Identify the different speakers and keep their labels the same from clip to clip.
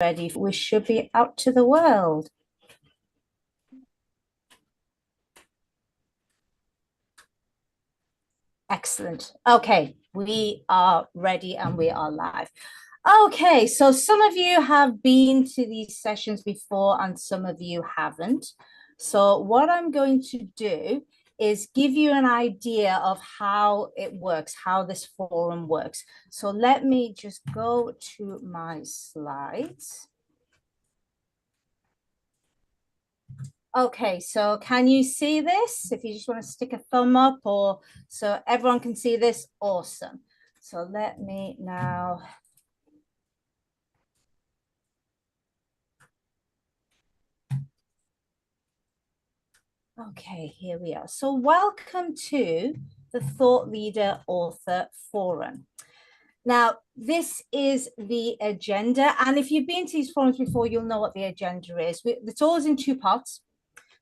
Speaker 1: ready. We should be out to the world. Excellent. Okay, we are ready and we are live. Okay, so some of you have been to these sessions before and some of you haven't. So what I'm going to do is give you an idea of how it works, how this forum works. So let me just go to my slides. Okay, so can you see this? If you just want to stick a thumb up or so everyone can see this, awesome. So let me now. Okay, here we are. So welcome to the Thought Leader Author Forum. Now, this is the agenda. And if you've been to these forums before, you'll know what the agenda is. It's always in two parts.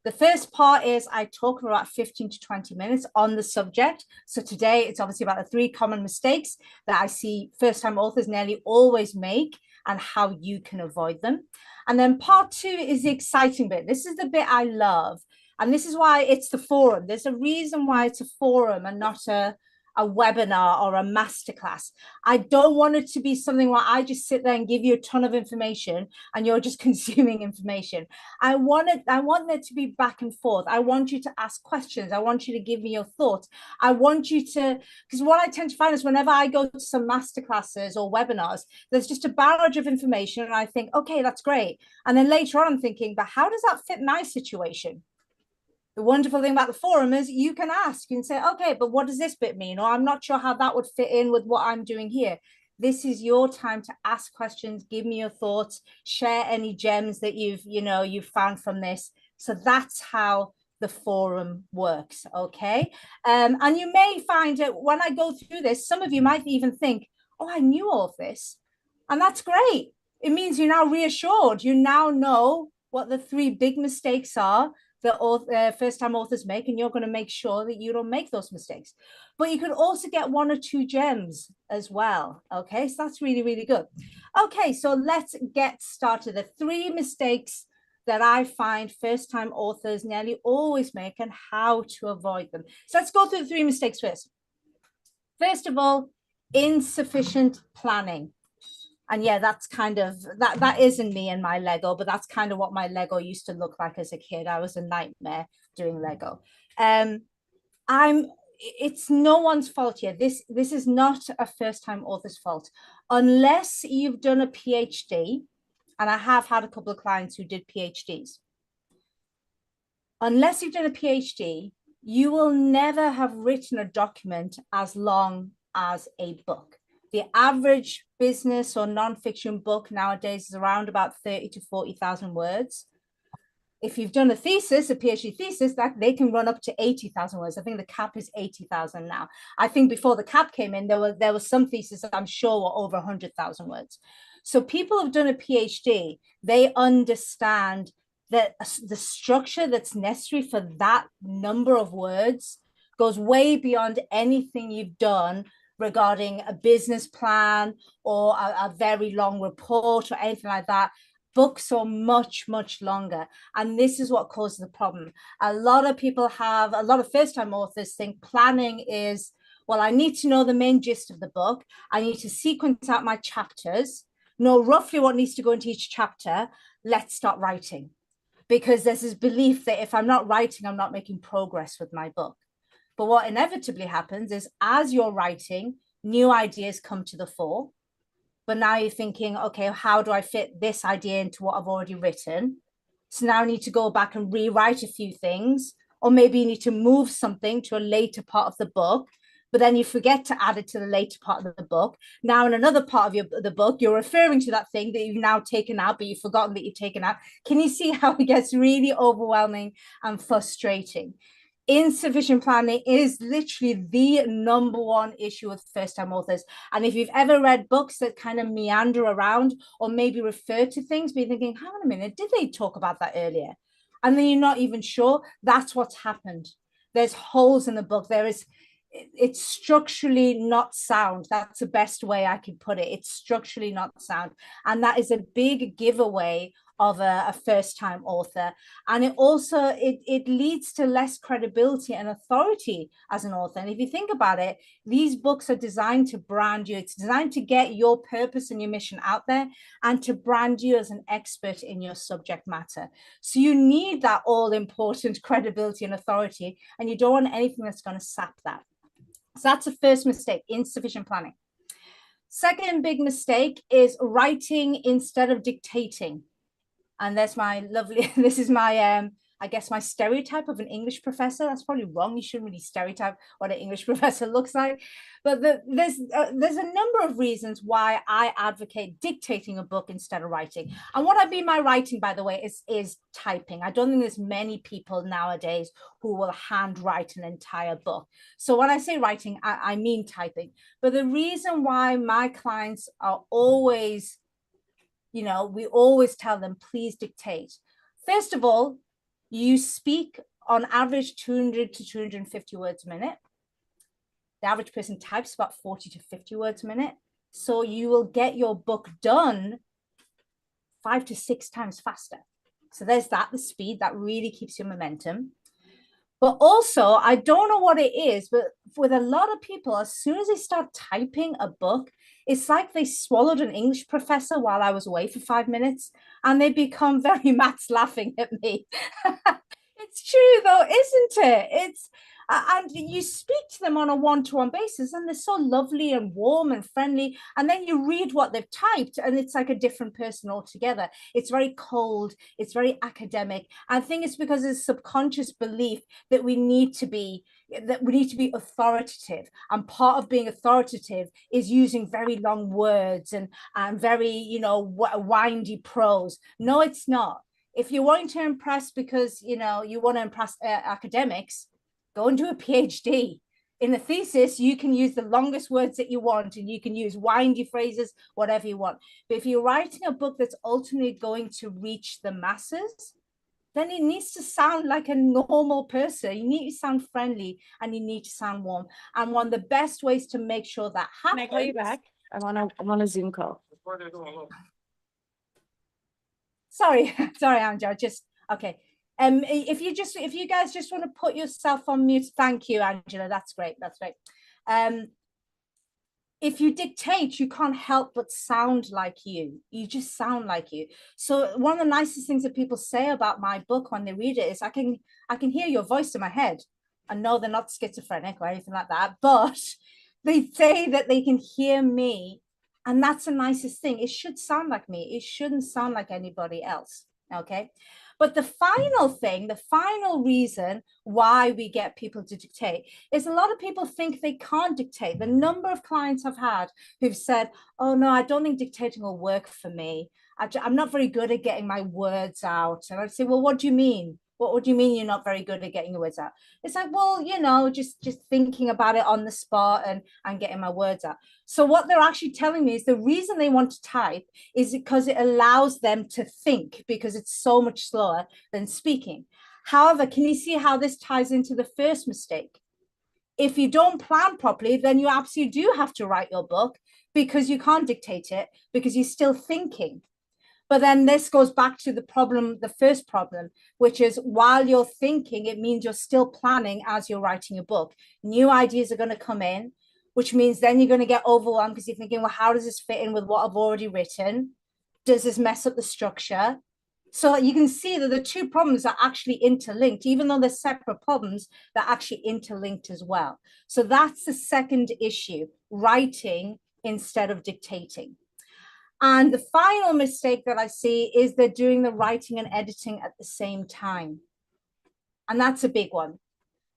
Speaker 1: The first part is I talk for about 15 to 20 minutes on the subject. So today it's obviously about the 3 common mistakes that I see first-time authors nearly always make and how you can avoid them. And then part 2 is the exciting bit. This is the bit I love. And this is why it's the forum. There's a reason why it's a forum and not a webinar or a masterclass. I don't want it to be something where I just sit there and give you a ton of information and you're just consuming information. I want there to be back and forth. I want you to ask questions. I want you to give me your thoughts. I want you to, because what I tend to find is whenever I go to some masterclasses or webinars, there's just a barrage of information and I think, okay, that's great. And then later on I'm thinking, but how does that fit my situation? The wonderful thing about the forum is you can ask, you can say, okay, but what does this bit mean? Or I'm not sure how that would fit in with what I'm doing here. This is your time to ask questions, give me your thoughts, share any gems that you've found from this. So that's how the forum works, okay? And you may find that when I go through this, some of you might even think, oh, I knew all of this. And that's great. It means you're now reassured. You now know what the 3 big mistakes are that first-time authors make, and you're going to make sure that you don't make those mistakes. But you could also get 1 or 2 gems as well. Okay, so that's really, really good. Okay, so let's get started. The 3 mistakes that I find first-time authors nearly always make and how to avoid them. So let's go through the 3 mistakes first. First of all, insufficient planning. And yeah, that's kind of that isn't me and my Lego, but that's kind of what my Lego used to look like as a kid. I was a nightmare doing Lego. It's no one's fault here. This is not a first-time author's fault. Unless you've done a PhD, and I have had a couple of clients who did PhDs. Unless you've done a PhD, you will never have written a document as long as a book. The average business or nonfiction book nowadays is around about 30 to 40,000 words. If you've done a thesis, a PhD thesis, that they can run up to 80,000 words. I think the cap is 80,000 now. I think before the cap came in, there was some theses that I'm sure were over 100,000 words. So people who've done a PhD, they understand that the structure that's necessary for that number of words goes way beyond anything you've done regarding a business plan or a very long report or anything like that. Books are much, much longer. And this is what causes the problem. A lot of first-time authors think planning is, well, I need to know the main gist of the book. I need to sequence out my chapters, know roughly what needs to go into each chapter. Let's start writing. Because there's this belief that if I'm not writing, I'm not making progress with my book. But what inevitably happens is as you're writing, new ideas come to the fore. But now you're thinking, okay, how do I fit this idea into what I've already written? So now I need to go back and rewrite a few things, or maybe you need to move something to a later part of the book, but then you forget to add it to the later part of the book. Now in another part of the book, you're referring to that thing that you've now taken out, but you've forgotten that you've taken out. Can you see how it gets really overwhelming and frustrating? Insufficient planning is literally the number 1 issue with first-time authors. And if you've ever read books that kind of meander around or maybe refer to things, be thinking, hang on a minute, did they talk about that earlier? And then you're not even sure. That's what's happened. There's holes in the book. it's structurally not sound. That's the best way I could put it. It's structurally not sound. And that is a big giveaway of a first-time author. And it also it leads to less credibility and authority as an author. And if you think about it, these books are designed to brand you. It's designed to get your purpose and your mission out there and to brand you as an expert in your subject matter. So you need that all-important credibility and authority, and you don't want anything that's going to sap that. So that's the first mistake, insufficient planning. Second big mistake is writing instead of dictating. And there's my lovely, this is my, I guess my stereotype of an English professor. That's probably wrong. You shouldn't really stereotype what an English professor looks like. But there's a number of reasons why I advocate dictating a book instead of writing. And what I mean by writing, by the way, is typing. I don't think there's many people nowadays who will handwrite an entire book. So when I say writing, I mean typing. But the reason why my clients are always, we always tell them, please dictate. First of all, you speak on average 200 to 250 words a minute. The average person types about 40 to 50 words a minute. So you will get your book done 5 to 6 times faster. So there's that, the speed that really keeps your momentum. But also, I don't know what it is, but with a lot of people, as soon as they start typing a book, it's like they swallowed an English professor while I was away for 5 minutes, and they become very maths laughing at me. It's true though, isn't it? And you speak to them on a one-to-one basis, and they're so lovely and warm and friendly, and then you read what they've typed and it's like a different person altogether. It's very cold, it's very academic. I think it's because there's a subconscious belief that we need to be authoritative, and part of being authoritative is using very long words and very windy prose. No, it's not. If you're wanting to impress because you want to impress academics, go and do a PhD. In a thesis, you can use the longest words that you want, and you can use windy phrases, whatever you want. But if you're writing a book that's ultimately going to reach the masses, then it needs to sound like a normal person. You need to sound friendly, and you need to sound warm. And one of the best ways to make sure that happens.
Speaker 2: Can I call you back? I'm on a Zoom call.
Speaker 1: Sorry, Angela. Okay. If you guys just want to put yourself on mute, thank you, Angela. That's great. If you dictate, you can't help but sound like you. You just sound like you. So one of the nicest things that people say about my book when they read it is, I can hear your voice in my head. I know they're not schizophrenic or anything like that, but they say that they can hear me. And that's the nicest thing. It should sound like me. It shouldn't sound like anybody else. Okay. But the final reason why we get people to dictate is a lot of people think they can't dictate. The number of clients I've had who've said, oh no, I don't think dictating will work for me. I'm not very good at getting my words out. And I'd say, well, what do you mean? What do you mean you're not very good at getting your words out? It's like, well, just thinking about it on the spot and getting my words out. So what they're actually telling me is the reason they want to type is because it allows them to think, because it's so much slower than speaking. However, can you see how this ties into the first mistake? If you don't plan properly, then you absolutely do have to write your book, because you can't dictate it, because you're still thinking. But then this goes back to the first problem, which is while you're thinking, it means you're still planning as you're writing a book. New ideas are going to come in, which means then you're going to get overwhelmed because you're thinking, well, how does this fit in with what I've already written? Does this mess up the structure? So you can see that the two problems are actually interlinked. Even though they're separate problems, they're actually interlinked as well. So that's the second issue, writing instead of dictating. And the final mistake that I see is they're doing the writing and editing at the same time. And that's a big one.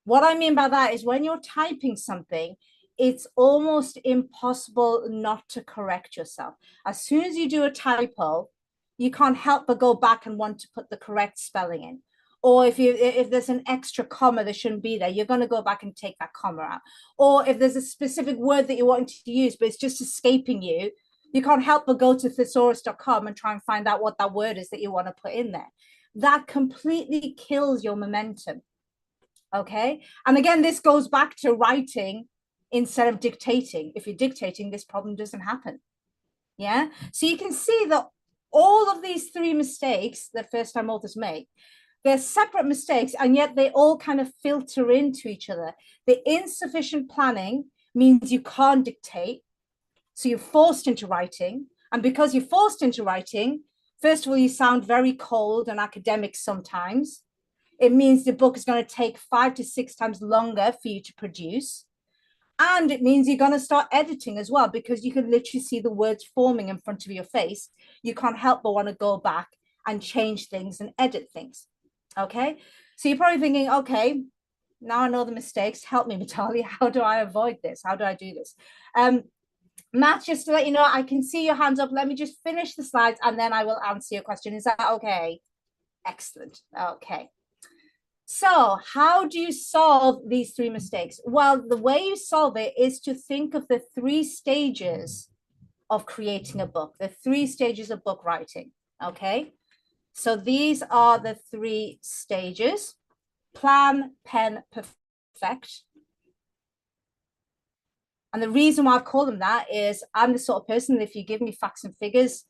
Speaker 1: What I mean by that is when you're typing something, it's almost impossible not to correct yourself. As soon as you do a typo, you can't help but go back and want to put the correct spelling in. Or if there's an extra comma that shouldn't be there, you're going to go back and take that comma out. Or if there's a specific word that you want to use, but it's just escaping you, you can't help but go to thesaurus.com and try and find out what that word is that you want to put in there. That completely kills your momentum. Okay. And again, this goes back to writing instead of dictating. If you're dictating, this problem doesn't happen. Yeah. So you can see that all of these three mistakes that first time authors make, they're separate mistakes, and yet they all kind of filter into each other. The insufficient planning means you can't dictate. So you're forced into writing. And because you're forced into writing, first of all, you sound very cold and academic sometimes. It means the book is going to take 5 to 6 times longer for you to produce. And it means you're going to start editing as well, because you can literally see the words forming in front of your face. You can't help but want to go back and change things and edit things. Okay. So you're probably thinking, okay, now I know the mistakes. Help me, Mitali. How do I avoid this? How do I do this? Matt, just to let you know, I can see your hands up. Let me just finish the slides and then I will answer your question. Is that okay? Excellent. Okay. So how do you solve these three mistakes? Well, the way you solve it is to think of the 3 stages of creating a book, the 3 stages of book writing. Okay. So these are the 3 stages: plan, pen, perfect. And the reason why I've called them that is I'm the sort of person that if you give me facts and figures,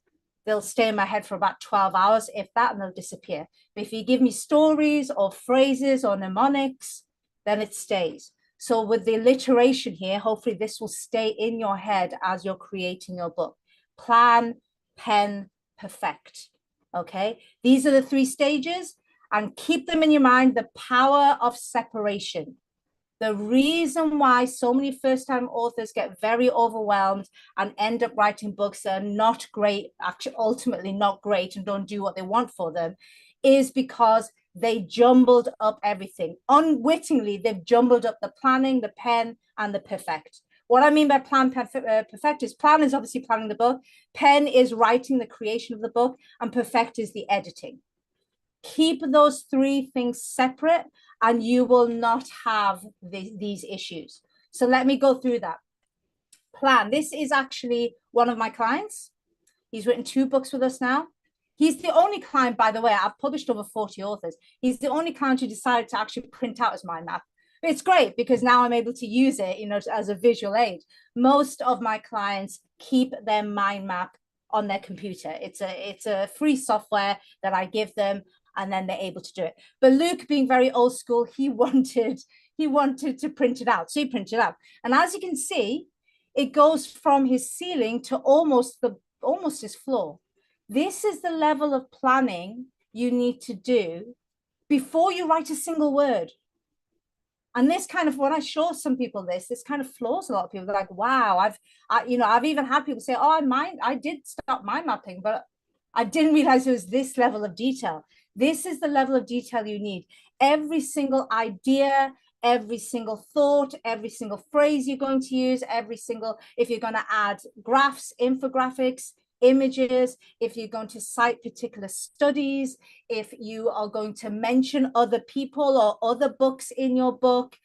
Speaker 1: they'll stay in my head for about 12 hours, if that, and they'll disappear. But if you give me stories or phrases or mnemonics, then it stays. So with the alliteration here, hopefully this will stay in your head as you're creating your book. Plan, pen, perfect. Okay, these are the 3 stages, and keep them in your mind: the power of separation. The reason why so many first-time authors get very overwhelmed and end up writing books that are not great, actually ultimately not great, and don't do what they want for them, is because they jumbled up everything. Unwittingly, they've jumbled up the planning, the pen, and the perfect. What I mean by plan, perfect is plan is obviously planning the book, pen is writing the creation of the book, and perfect is the editing. Keep those 3 things separate and you will not have these issues. So let me go through that. Plan. This is actually one of my clients. He's written 2 books with us now. He's the only client, by the way, I've published over 40 authors. He's the only client who decided to actually print out his mind map. But it's great because now I'm able to use it, as a visual aid. Most of my clients keep their mind map on their computer. It's a free software that I give them, and then they're able to do it. But Luke, being very old school, he wanted to print it out. So he printed it out. And as you can see, it goes from his ceiling to almost his floor. This is the level of planning you need to do before you write a single word. And this kind of, when I show some people this kind of floors a lot of people. They're like, wow, I've even had people say, oh, I did start mind mapping, but I didn't realize it was this level of detail. This is the level of detail you need. Every single idea, every single thought, every single phrase you're going to use, if you're going to add graphs, infographics, images, if you're going to cite particular studies, if you are going to mention other people or other books in your book,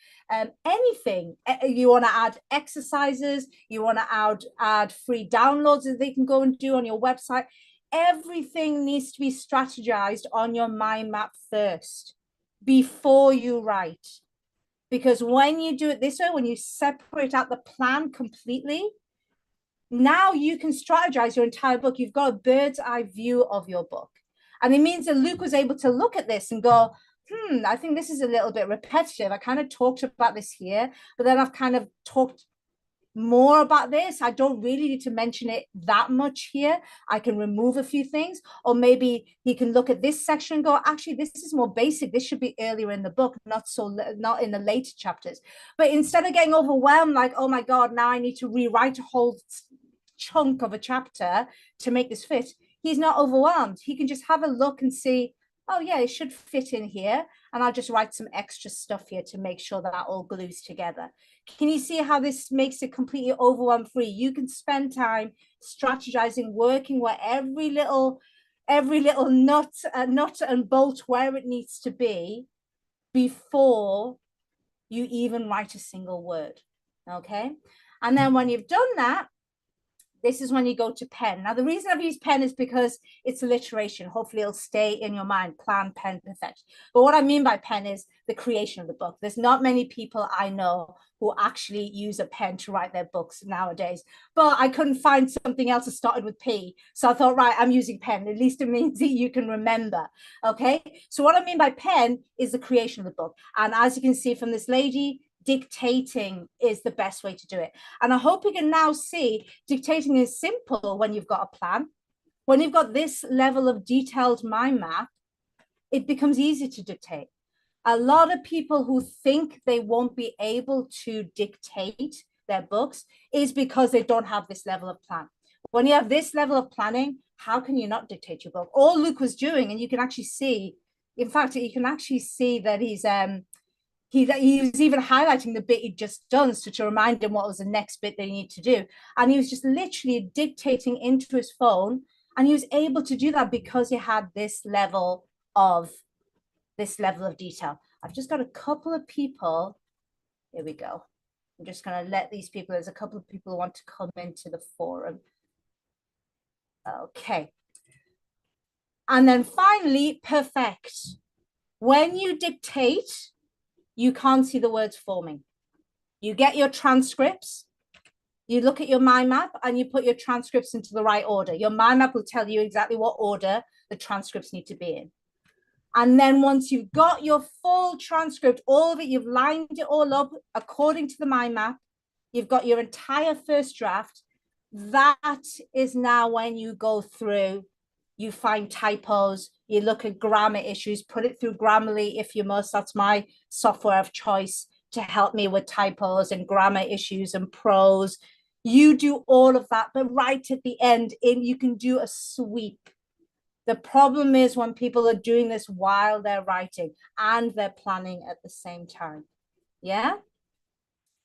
Speaker 1: anything. You want to add exercises, you want to add free downloads that they can go and do on your website. Everything needs to be strategized on your mind map first before you write. Because when you do it this way, when you separate out the plan completely, now you can strategize your entire book. You've got a bird's eye view of your book. And it means that Luke was able to look at this and go, I think this is a little bit repetitive. I kind of talked about this here, but then I've kind of talked more about this. I don't really need to mention it that much here. I can remove a few things, or maybe he can look at this section and go, actually, this is more basic. This should be earlier in the book, not in the later chapters. But instead of getting overwhelmed, like, oh my God, now I need to rewrite a whole chunk of a chapter to make this fit, he's not overwhelmed. He can just have a look and see, oh yeah, it should fit in here. And I'll just write some extra stuff here to make sure that all glues together. Can you see how this makes it completely overwhelm free? You can spend time strategizing, working where every little nut and bolt where it needs to be before you even write a single word. Okay. And then when you've done that, this is when you go to pen. Now, the reason I've used pen is because it's alliteration. Hopefully it'll stay in your mind, plan, pen, perfect. But what I mean by pen is the creation of the book. There's not many people I know who actually use a pen to write their books nowadays. But I couldn't find something else that started with P. So I thought, right, I'm using pen. At least it means that you can remember. Okay. So what I mean by pen is the creation of the book. And as you can see from this lady, dictating is the best way to do it. And I hope you can now see dictating is simple when you've got a plan. When you've got this level of detailed mind map, it becomes easy to dictate. A lot of people who think they won't be able to dictate their books is because they don't have this level of plan. When you have this level of planning, how can you not dictate your book? All Luke was doing, and you can actually see, in fact, you can actually see that he was even highlighting the bit he'd just done, so to remind him what was the next bit they need to do. And he was just literally dictating into his phone. And he was able to do that because he had this level of detail. I've just got a couple of people. Here we go. I'm just going to let these people, there's a couple of people who want to come into the forum. Okay. And then finally, perfect. When you dictate, you can't see the words forming. You get your transcripts, you look at your mind map, and you put your transcripts into the right order. Your mind map will tell you exactly what order the transcripts need to be in. And then once you've got your full transcript, all of it, you've lined it all up according to the mind map, you've got your entire first draft. That is now when you go through, you find typos, you look at grammar issues, put it through Grammarly if you must. That's my software of choice to help me with typos and grammar issues and prose. You do all of that, but right at the end, you can do a sweep. The problem is when people are doing this while they're writing and they're planning at the same time. Yeah.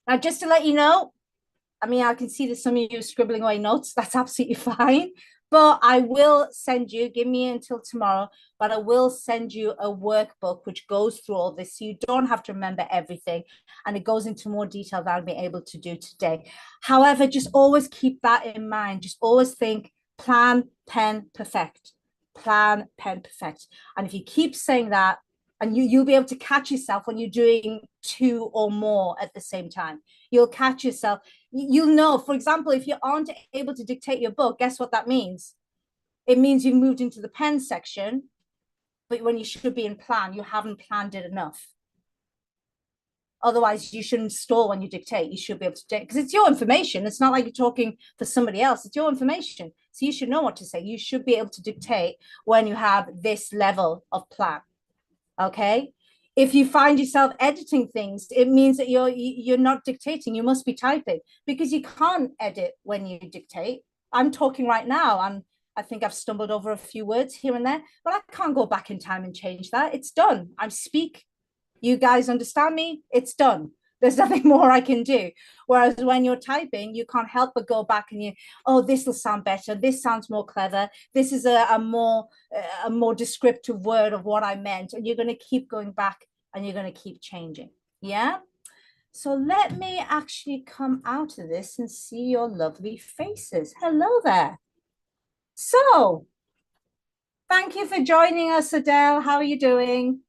Speaker 1: Now, just to let you know, I mean, I can see that some of you are scribbling away notes. That's absolutely fine. But I will send you, give me until tomorrow, but I will send you a workbook which goes through all this. So you don't have to remember everything. And it goes into more detail than I'll be able to do today. However, just always keep that in mind. Just always think plan, pen, perfect. Plan, pen, perfect. And if you keep saying that, and you'll be able to catch yourself when you're doing two or more at the same time. You'll catch yourself. You'll know, for example, if you aren't able to dictate your book, guess what that means? It means you've moved into the pen section, but when you should be in plan, you haven't planned it enough. Otherwise, you shouldn't stall when you dictate. You should be able to dictate because it's your information. It's not like you're talking for somebody else. It's your information. So you should know what to say. You should be able to dictate when you have this level of plan. Okay. If you find yourself editing things, it means that you're not dictating. You must be typing because you can't edit when you dictate. I'm talking right now, and I think I've stumbled over a few words here and there, but I can't go back in time and change that. It's done. I speak. You guys understand me? It's done. There's nothing more I can do. Whereas when you're typing, you can't help but go back and oh, this will sound better. This sounds more clever. This is a more descriptive word of what I meant. And you're going to keep going back and you're going to keep changing. Yeah. So let me actually come out of this and see your lovely faces. Hello there. So thank you for joining us, Adele. How are you doing?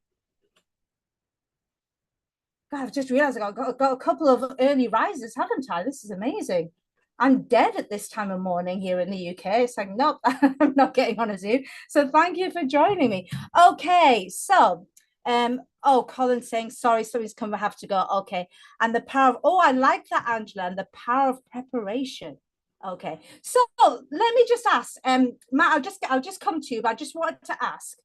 Speaker 1: God, I've just realized I got a couple of early risers, haven't I? This is amazing. I'm dead at this time of morning here in the UK. It's like, nope, I'm not getting on a Zoom. So thank you for joining me. Okay, so, oh, Colin's saying, sorry, somebody's come, I have to go. Okay, and the power of, oh, I like that, Angela, and the power of preparation. Okay, so let me just ask, Matt, I'll just come to you, but I just wanted to ask,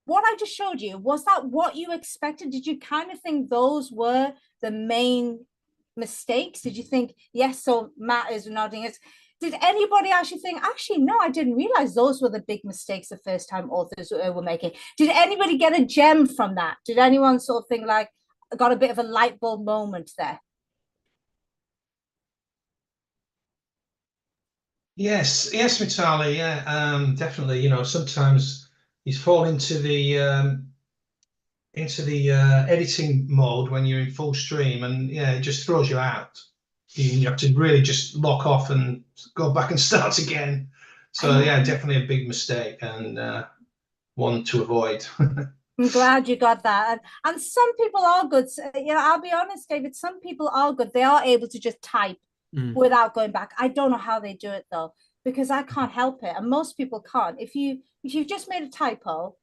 Speaker 1: what I just showed you, was that what you expected? Did you kind of think those were the main mistakes? Did you think, yes, so Matt is nodding it. Did anybody actually think, actually, no, I didn't realize those were the big mistakes the first time authors were making? Did anybody get a gem from that? Did anyone sort of think like, got a bit of a light bulb moment there?
Speaker 3: Yes, Mitali, yeah, definitely. You know, sometimes you fall into the editing mode when you're in full stream, and yeah, it just throws you out. you have to really just lock off and go back and start again. So yeah, definitely a big mistake and one to avoid.
Speaker 1: I'm glad you got that. And some people are good. I'll be honest, David, some people are good. They are able to just type without going back. I don't know how they do it though, because I can't help it. And most people can't. If you've just made a typo,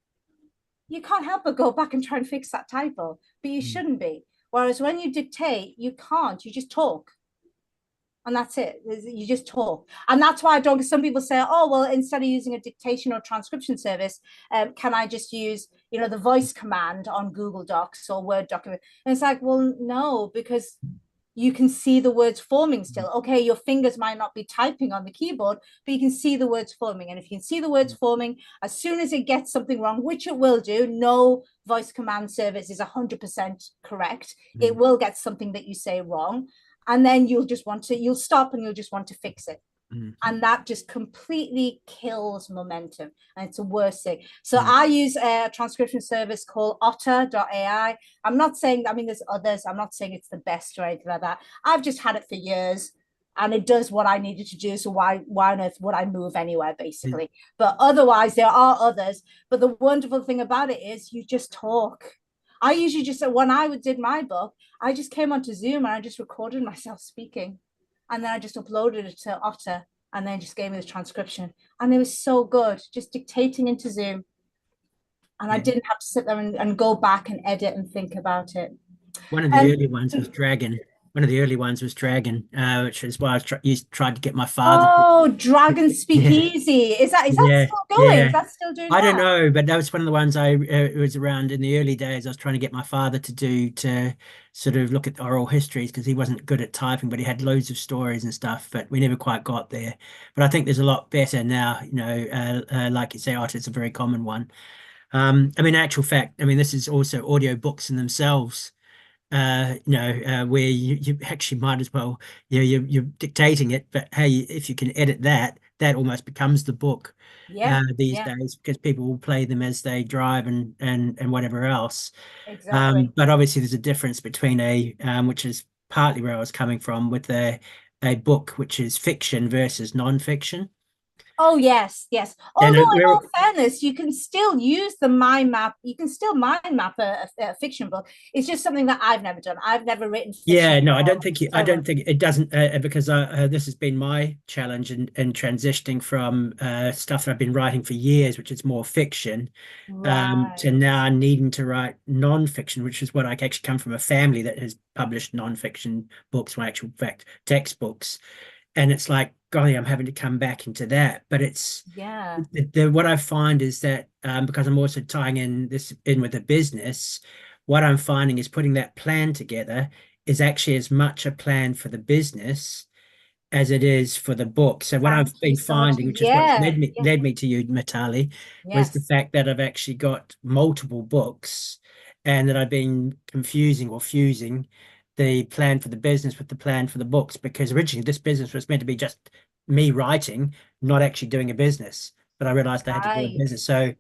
Speaker 1: you can't help but go back and try and fix that typo, but you shouldn't be. Whereas when you dictate, you can't. You just talk. And that's it. You just talk. And that's why I don't, because some people say, oh, well, instead of using a dictation or transcription service, can I just use, the voice command on Google Docs or Word document? And it's like, well, no, because you can see the words forming still. Okay, your fingers might not be typing on the keyboard, but you can see the words forming. And if you can see the words forming, as soon as it gets something wrong, which it will do, no voice command service is 100% correct. It will get something that you say wrong. And then you'll stop and you'll just want to fix it. And that just completely kills momentum. And it's a worse thing. So I use a transcription service called otter.ai. I'm not saying, there's others. I'm not saying it's the best or anything like that. I've just had it for years and it does what I needed to do. So why on earth would I move anywhere, basically? But otherwise, there are others. But the wonderful thing about it is you just talk. I usually just, when I did my book, I just came onto Zoom and I just recorded myself speaking. And then I just uploaded it to Otter and then just gave me the transcription. And it was so good, just dictating into Zoom. And I didn't have to sit there and go back and edit and think about it.
Speaker 4: One of the early ones was Dragon. One of the early ones was Dragon, which is why I tried to get my father.
Speaker 1: Oh, Dragon Speakeasy. Is that still going? Is that still doing
Speaker 4: I don't know, but that was one of the ones it was around in the early days. I was trying to get my father to sort of look at oral histories because he wasn't good at typing, but he had loads of stories and stuff, but we never quite got there. But I think there's a lot better now, like you say, Otter, it's a very common one. Actual fact, this is also audio books in themselves. Where you actually might as well, you're dictating it, but hey, if you can edit that, that almost becomes the book these days because people will play them as they drive and whatever else.
Speaker 1: Exactly.
Speaker 4: But obviously there's a difference between which is partly where I was coming from with a book which is fiction versus non-fiction.
Speaker 1: Oh, yes. Although, in all fairness, you can still use the mind map. You can still mind map a fiction book. It's just something that I've never done. I've never written fiction.
Speaker 4: Yeah, no, I don't think it doesn't because this has been my challenge in transitioning from stuff that I've been writing for years, which is more fiction, to now needing to write non-fiction, which is what I actually come from a family that has published non-fiction books, or actual fact textbooks. And it's like, golly, I'm having to come back into that. But it's what I find is that because I'm also tying in with a business, what I'm finding is putting that plan together is actually as much a plan for the business as it is for the book. So what I've been finding, which is what led me to you, Mitali, was the fact that I've actually got multiple books and that I've been confusing or fusing the plan for the business with the plan for the books, because originally this business was meant to be just me writing, not actually doing a business. But I realized I had to do a business. So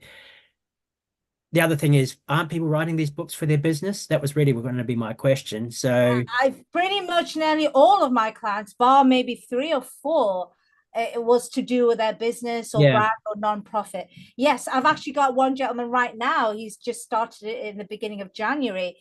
Speaker 4: the other thing is, aren't people writing these books for their business? That was really going to be my question. So
Speaker 1: I've pretty much nearly all of my clients, bar maybe 3 or 4, it was to do with their business or brand or non-profit. Yes, I've actually got one gentleman right now. He's just started it in the beginning of January,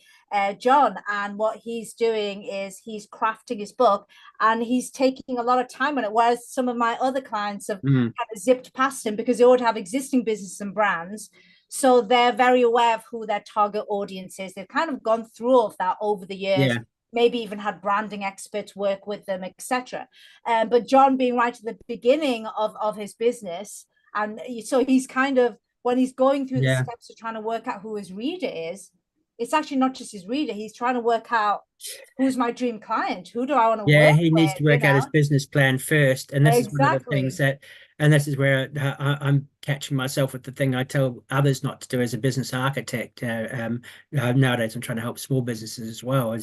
Speaker 1: John. And what he's doing is he's crafting his book and he's taking a lot of time on it. Whereas some of my other clients have kind of zipped past him because they already have existing business and brands. So they're very aware of who their target audience is. They've kind of gone through all of that over the years. Maybe even had branding experts work with them, etc. But John being right at the beginning of his business, and so he's kind of, when he's going through the steps of trying to work out who his reader is, it's actually not just his reader. He's trying to work out who's my dream client. Who do I want to work with?
Speaker 4: He needs to work out his business plan first. And this is one of the things and this is where I'm catching myself with the thing I tell others not to do as a business architect. Nowadays, I'm trying to help small businesses as well,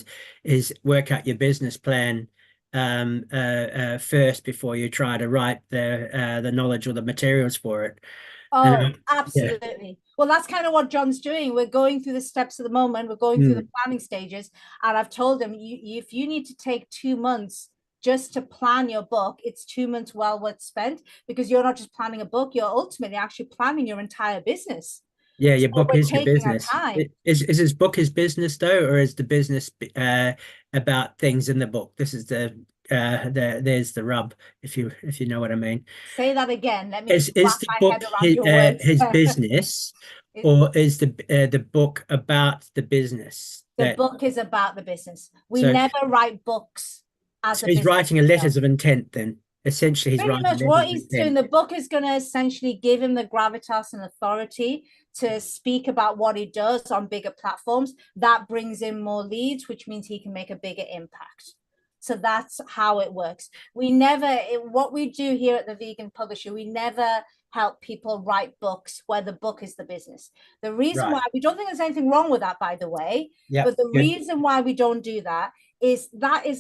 Speaker 4: is work out your business plan first before you try to write the knowledge or the materials for it.
Speaker 1: Oh, absolutely. Well, that's kind of what John's doing. We're going through the steps at the moment. We're going through the planning stages. And I've told him, if you need to take 2 months just to plan your book, it's 2 months well worth spent, because you're not just planning a book, you're ultimately actually planning your entire business.
Speaker 4: Yeah, your
Speaker 1: So
Speaker 4: book
Speaker 1: we're
Speaker 4: is your
Speaker 1: taking our
Speaker 4: business.
Speaker 1: time.
Speaker 4: Is his book his business though, or is the business about things in the book? This is there's the rub, if you know what I mean.
Speaker 1: Say that again. Let me
Speaker 4: Is
Speaker 1: wrap
Speaker 4: the
Speaker 1: my
Speaker 4: book
Speaker 1: head around your words.
Speaker 4: his business, or is the book about the business?
Speaker 1: The book is about the business. We
Speaker 4: So,
Speaker 1: never write books as
Speaker 4: so
Speaker 1: a
Speaker 4: he's
Speaker 1: business.
Speaker 4: writing a letters of intent then. Essentially, he's
Speaker 1: Pretty
Speaker 4: writing
Speaker 1: much
Speaker 4: letters
Speaker 1: what
Speaker 4: of
Speaker 1: he's doing.
Speaker 4: intent.
Speaker 1: The book is going to essentially give him the gravitas and authority to speak about what he does on bigger platforms. That brings in more leads, which means he can make a bigger impact. So that's how it works. We never, what we do here at the Vegan Publisher, we never help people write books where the book is the business. The reason why, we don't think there's anything wrong with that, by the way, but the reason why we don't do that is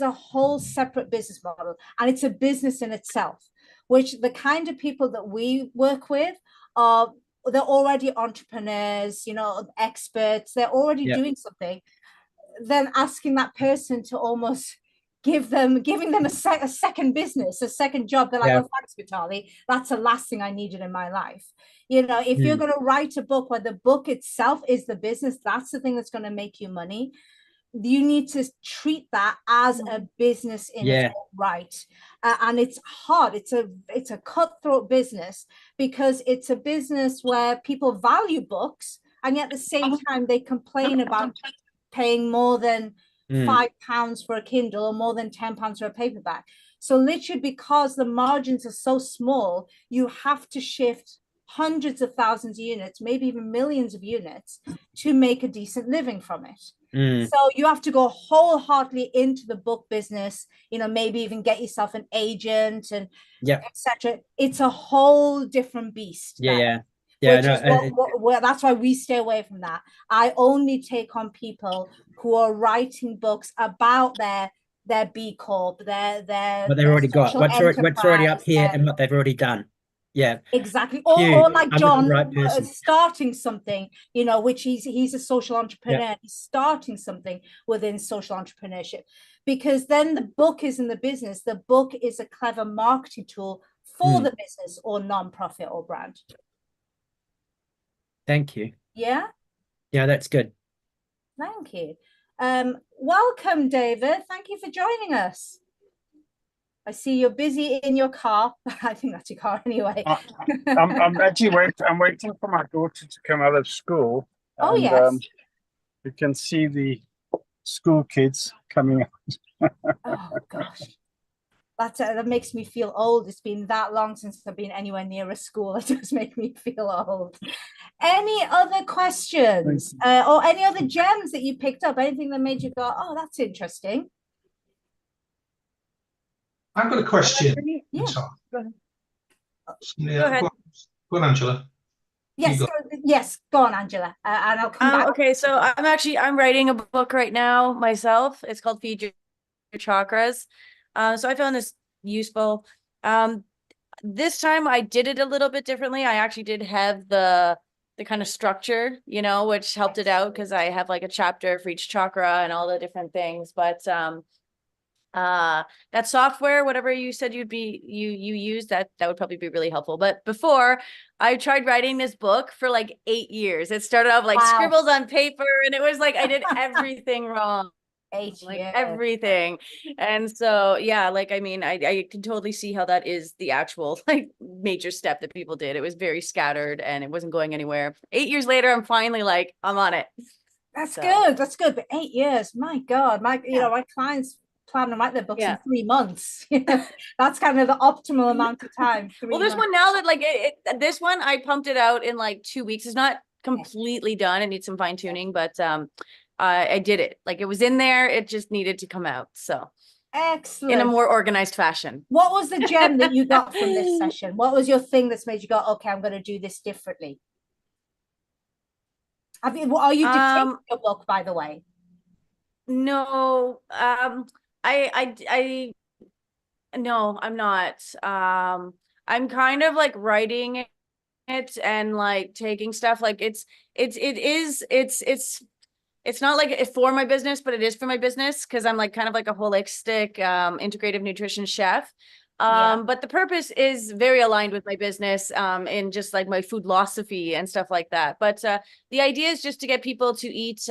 Speaker 1: a whole separate business model, and it's a business in itself, which the kind of people that we work with are, they're already entrepreneurs, you know, experts, they're already doing something. Then asking that person to almost giving them a second business, a second job, they're like, oh, thanks, Vitali, that's the last thing I needed in my life. You know, if you're going to write a book where the book itself is the business, that's the thing that's going to make you money. You need to treat that as a business in its own right. And it's hard. It's a cutthroat business, because it's a business where people value books, and yet at the same time they complain about paying more than £5 for a Kindle or more than £10 for a paperback. So literally, because the margins are so small, you have to shift hundreds of thousands of units, maybe even millions of units, to make a decent living from it. So you have to go wholeheartedly into the book business, you know, maybe even get yourself an agent and etc. It's a whole different beast. Which is that's why we stay away from that. I only take on people who are writing books about their B Corp,
Speaker 4: what they've already got, what's already up here, and what they've already done. Yeah,
Speaker 1: exactly. Or like John,
Speaker 4: right
Speaker 1: starting something, you know, which he's a social entrepreneur. He's starting something within social entrepreneurship, because then the book isn't the business. The book is a clever marketing tool for the business or non-profit or brand.
Speaker 4: Thank you.
Speaker 1: Yeah,
Speaker 4: that's good.
Speaker 1: Thank you. Welcome, David. Thank you for joining us. I see you're busy in your car. I think that's your car anyway.
Speaker 5: I'm actually waiting for my daughter to come out of school.
Speaker 1: Oh, yes.
Speaker 5: You can see the school kids coming out.
Speaker 1: Oh, gosh. That makes me feel old. It's been that long since I've been anywhere near a school. It does make me feel old. Any other questions or any other gems that you picked up? Anything that made you go, oh, that's interesting?
Speaker 3: I've got a question.
Speaker 1: Yeah.
Speaker 3: Go ahead. Go on, Angela.
Speaker 1: Yes, go on, Angela, and I'll come back.
Speaker 2: Okay, so I'm writing a book right now myself. It's called Feed Your Chakras. So I found this useful. This time I did it a little bit differently. I actually did have the kind of structure, you know, which helped it out, because I have like a chapter for each chakra and all the different things. But that software, whatever you said you use, that would probably be really helpful. But before, I tried writing this book for like 8 years. It started off like scribbles on paper, and it was like I did everything wrong.
Speaker 1: 8 years.
Speaker 2: Everything. And so like, I mean, I can totally see how that is the actual like major step that people did. It was very scattered and it wasn't going anywhere. 8 years later, I'm finally like, I'm on it.
Speaker 1: That's good. But 8 years, my God, you know, my clients plan to write their books in 3 months. That's kind of the optimal amount of time.
Speaker 2: Well, this one, now that like this one, I pumped it out in like 2 weeks. It's not completely done. It needs some fine tuning, but I did it. Like, it was in there. It just needed to come out. So
Speaker 1: excellent.
Speaker 2: In a more organized fashion.
Speaker 1: What was the gem that you got from this session? What was your thing that's made you go, okay, I'm going to do this differently? Are you dictating your book, by the way?
Speaker 2: No, no, I'm not. I'm kind of like writing it and like taking stuff, like it's it's not like it for my business, but it is for my business because I'm like kind of like a holistic, integrative nutrition chef. But the purpose is very aligned with my business, and just like my food philosophy and stuff like that. But the idea is just to get people to eat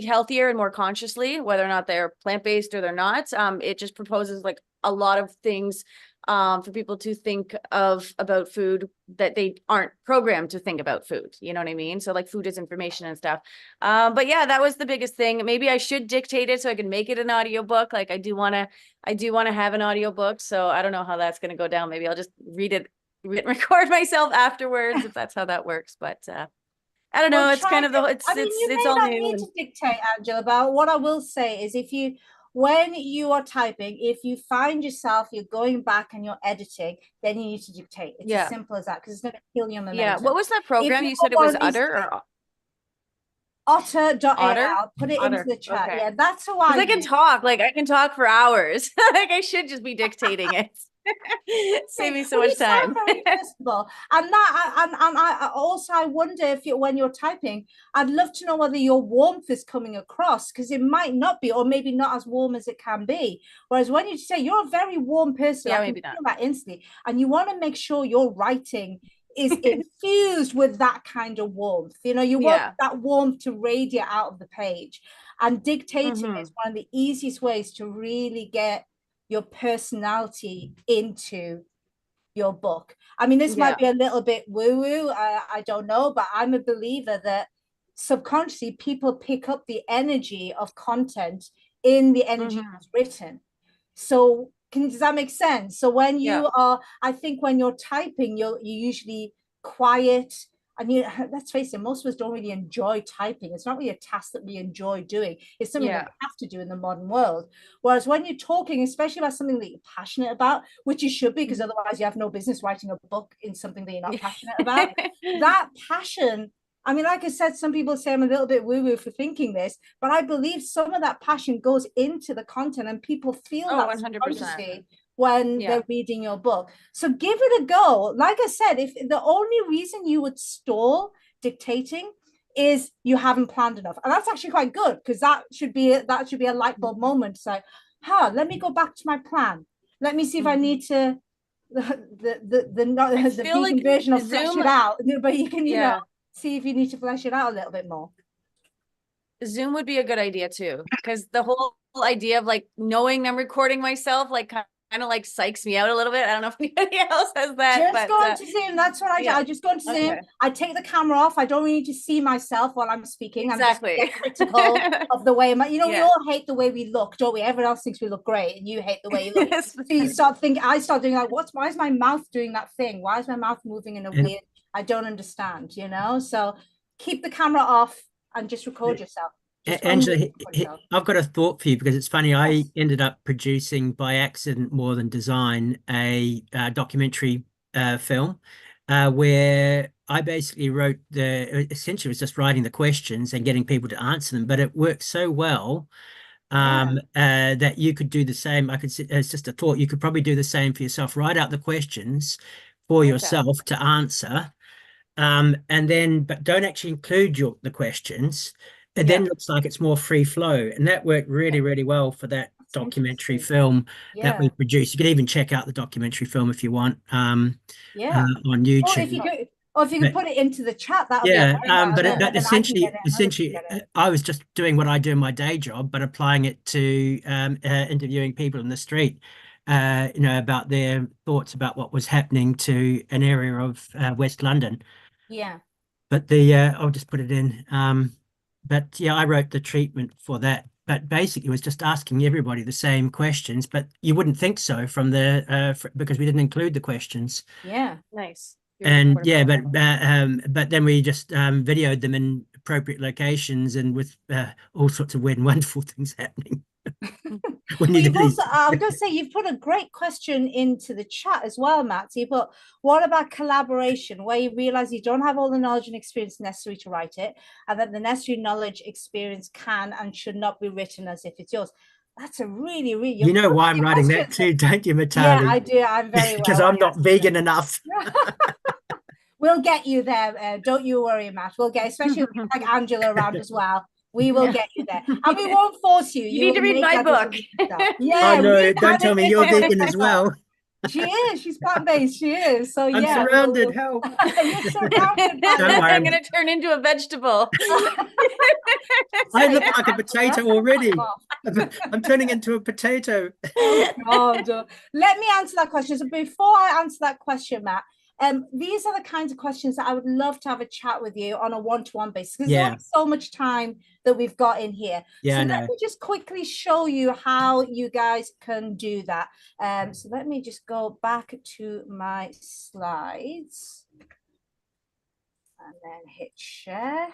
Speaker 2: healthier and more consciously, whether or not they're plant-based or they're not. It just proposes like a lot of things for people to think of about food that they aren't programmed to think about food. You know what I mean? So like food is information and stuff. But yeah, that was the biggest thing. Maybe I should dictate it so I can make it an audiobook. Like I do want to have an audiobook. So I don't know how that's going to go down. Maybe I'll just record myself afterwards if that's how that works. But I don't know. It's kind of it's all new.
Speaker 1: You may not need to dictate, Angela, but what I will say is when you are typing, if you find yourself, you're going back and you're editing, then you need to dictate. It's as simple as that, because it's going to kill your momentum.
Speaker 2: Yeah. What was that program? You said it was Utter or
Speaker 1: Otter.ai. Put it into the chat. Okay. Yeah, that's who I
Speaker 2: can talk. Like I can talk for hours. Like I should just be dictating it. Save me so much time.
Speaker 1: Very personable. And I also wonder if when you're typing, I'd love to know whether your warmth is coming across, because it might not be, or maybe not as warm as it can be. Whereas when you say you're a very warm person, I can feel that instantly, and you want to make sure your writing is infused with that kind of warmth. You know, you want that warmth to radiate out of the page, and dictating is one of the easiest ways to really get your personality into your book. I mean, this might be a little bit woo-woo, I don't know, but I'm a believer that subconsciously people pick up the energy of content in the energy that's written. So does that make sense? So when you are, I think when you're typing, you're usually quiet. And let's face it, most of us don't really enjoy typing. It's not really a task that we enjoy doing. It's something that we have to do in the modern world. Whereas when you're talking, especially about something that you're passionate about, which you should be, because otherwise you have no business writing a book in something that you're not passionate about. That passion, I mean, like I said, some people say I'm a little bit woo-woo for thinking this, but I believe some of that passion goes into the content, and people feel that 100%. When they're reading your book. So give it a go. Like I said, if the only reason you would stall dictating is you haven't planned enough, and that's actually quite good, because that should be a light bulb moment to say, let me go back to my plan. Let me see if I need to the vegan version of flesh it out. But you can see if you need to flesh it out a little bit more.
Speaker 2: Zoom would be a good idea too, because the whole idea of like knowing I'm recording myself like kind of like psychs me out a little bit. I don't know if anybody else has that.
Speaker 1: Just go into Zoom. That's what I do. I just go into Zoom. I take the camera off. I don't really need to see myself while I'm speaking.
Speaker 2: Exactly.
Speaker 1: I'm just critical of the way we all hate the way we look, don't we? Everyone else thinks we look great, and you hate the way you look. So you start thinking. I start doing like, why is my mouth doing that thing? Why is my mouth moving in a weird? I don't understand. So keep the camera off and just record yourself.
Speaker 4: Angela, I've got a thought for you, because it's funny. I ended up producing by accident more than design a documentary film where I basically wrote essentially was just writing the questions and getting people to answer them, but it worked so well that you could do the same. It's just a thought, you could probably do the same for yourself. Write out the questions for yourself to answer, and then but don't actually include the questions. It then looks like it's more free flow, and that worked really, really well for that documentary film that we produced. You could even check out the documentary film if you want on YouTube.
Speaker 1: Or if you could put it into the chat, that would be
Speaker 4: but essentially, I was just doing what I do in my day job, but applying it to interviewing people in the street, about their thoughts about what was happening to an area of West London.
Speaker 1: Yeah.
Speaker 4: But I'll just put it in. But I wrote the treatment for that. But basically, it was just asking everybody the same questions. But you wouldn't think so from because we didn't include the questions.
Speaker 1: Yeah,
Speaker 2: nice.
Speaker 4: And but then we just videoed them in appropriate locations and with all sorts of weird and wonderful things happening.
Speaker 1: I'm going to say you've put a great question into the chat as well, Matt. So you put, what about collaboration, where you realize you don't have all the knowledge and experience necessary to write it, and that the necessary knowledge experience can and should not be written as if it's yours? That's a really, really...
Speaker 4: You know why I'm writing that too, don't you, Matali?
Speaker 1: Yeah, I do. I'm very well.
Speaker 4: Because I'm not vegan enough. We'll
Speaker 1: get you there. Don't you worry, Matt. We'll get, especially like Angela around as well. We will get you there, and we won't force you.
Speaker 2: You need to
Speaker 1: will
Speaker 2: read
Speaker 1: make
Speaker 2: my
Speaker 1: that
Speaker 2: book.
Speaker 1: decision yourself. Yeah,
Speaker 4: Oh no,
Speaker 1: read
Speaker 4: don't tell me you're
Speaker 1: Hannah's
Speaker 4: vegan
Speaker 1: book
Speaker 4: as well.
Speaker 1: She is. She's plant-based. She is. So
Speaker 4: I'm
Speaker 1: yeah,
Speaker 4: surrounded. Help.
Speaker 1: you're surrounded by
Speaker 4: Don't worry,
Speaker 2: I'm going to turn into a vegetable.
Speaker 4: I look like a potato already. I'm turning into a potato.
Speaker 1: Oh God. Let me answer that question. So before I answer that question, Matt, these are the kinds of questions that I would love to have a chat with you on a one-to-one basis, because there's only so much time that we've got in here.
Speaker 4: Yeah,
Speaker 1: so let me just quickly show you how you guys can do that. So let me just go back to my slides and then hit share.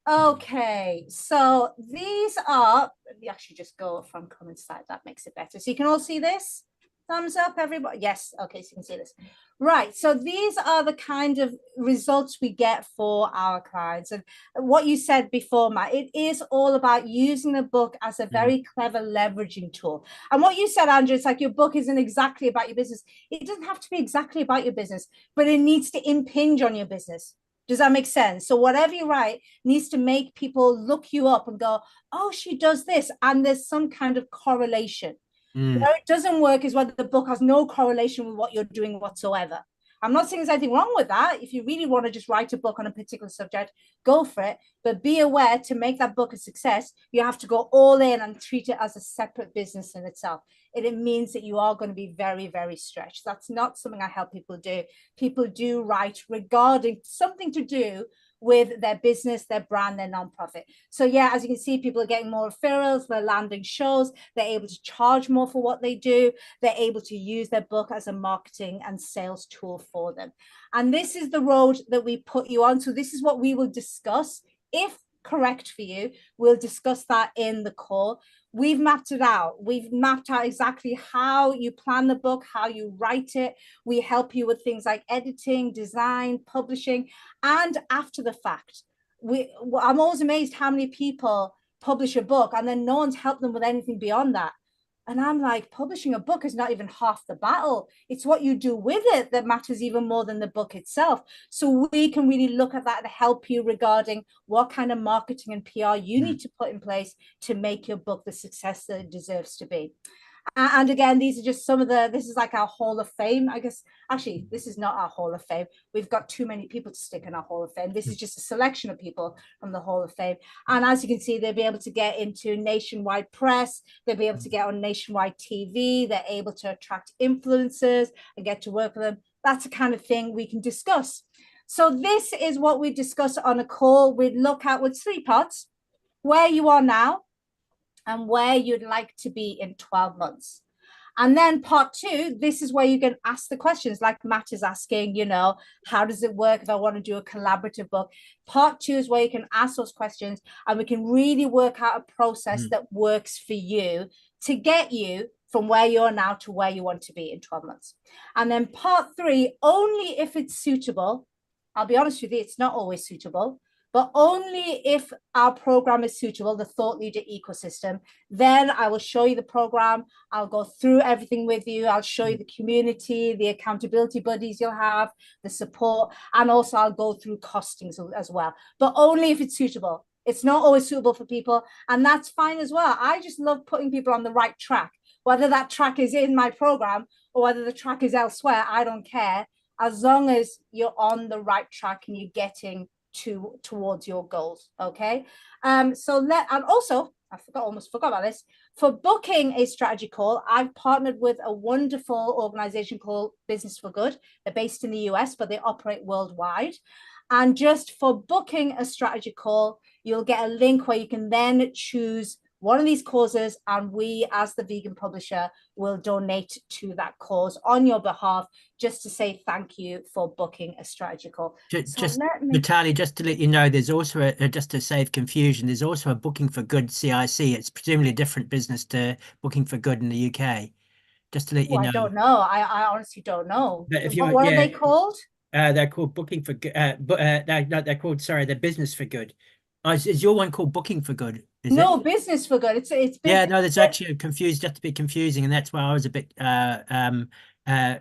Speaker 1: Okay, so these are, let me actually just go from comment side, that makes it better. So you can all see this? Thumbs up, everybody. Yes, okay, so you can see this. Right, so these are the kind of results we get for our clients. And what you said before, Matt, it is all about using the book as a very clever leveraging tool. And what you said, Andrew, it's like your book isn't exactly about your business. It doesn't have to be exactly about your business, but it needs to impinge on your business. Does that make sense? So whatever you write needs to make people look you up and go, oh, she does this. And there's some kind of correlation. Where it doesn't work is whether the book has no correlation with what you're doing whatsoever. I'm not saying there's anything wrong with that. If you really want to just write a book on a particular subject, go for it. But be aware, to make that book a success, you have to go all in and treat it as a separate business in itself. It means that you are going to be very, very stretched. That's not something I help people do. People do write regarding something to do with their business, their brand, their nonprofit. So yeah, as you can see, people are getting more referrals, they're landing shows, they're able to charge more for what they do, they're able to use their book as a marketing and sales tool for them. And this is the road that we put you on. So this is what we will discuss. If correct for you, we'll discuss that in the call. We've mapped it out. We've mapped out exactly how you plan the book, how you write it. We help you with things like editing, design, publishing, and after the fact. I'm always amazed how many people publish a book and then no one's helped them with anything beyond that. And I'm like, publishing a book is not even half the battle. It's what you do with it that matters even more than the book itself. So we can really look at that and help you regarding what kind of marketing and PR you need to put in place to make your book the success that it deserves to be. And again, these are just some of this is like our Hall of Fame, I guess. Actually, this is not our Hall of Fame. We've got too many people to stick in our Hall of Fame. This is just a selection of people from the Hall of Fame. And as you can see, they'll be able to get into nationwide press. They'll be able to get on nationwide TV. They're able to attract influencers and get to work with them. That's the kind of thing we can discuss. So this is what we discuss on a call. We'd look at with 3 parts: where you are now, and where you'd like to be in 12 months. And then part 2, this is where you can ask the questions like Matt is asking, you know, how does it work if I want to do a collaborative book? Part 2 is where you can ask those questions and we can really work out a process that works for you to get you from where you are now to where you want to be in 12 months. And then part 3, only if it's suitable. I'll be honest with you, it's not always suitable. But only if our program is suitable, the Thought Leader ecosystem, then I will show you the program. I'll go through everything with you. I'll show you the community, the accountability buddies you'll have, the support, and also I'll go through costings as well. But only if it's suitable. It's not always suitable for people, and that's fine as well. I just love putting people on the right track, whether that track is in my program or whether the track is elsewhere. I don't care, as long as you're on the right track and you're getting towards your goals. Okay. And also I almost forgot about this. For booking a strategy call, I've partnered with a wonderful organization called Business for Good. They're based in the US, but they operate worldwide. And just for booking a strategy call, you'll get a link where you can then choose one of these causes, and we, as the vegan publisher, will donate to that cause on your behalf, just to say thank you for booking a strategy call.
Speaker 4: Natalie, just to let you know, there's also just to save confusion, there's also a Booking for Good CIC. It's presumably a different business to Booking for Good in the UK. Just to let you know.
Speaker 1: I don't know. I honestly don't know.
Speaker 4: But if
Speaker 1: what are they called?
Speaker 4: They're called Booking for Good. They're called, sorry, they're Business for Good. Is your one called Booking for Good?
Speaker 1: No, Business for Good. It's business.
Speaker 4: Yeah, no, there's actually confused, just to be confusing, and that's why I was a bit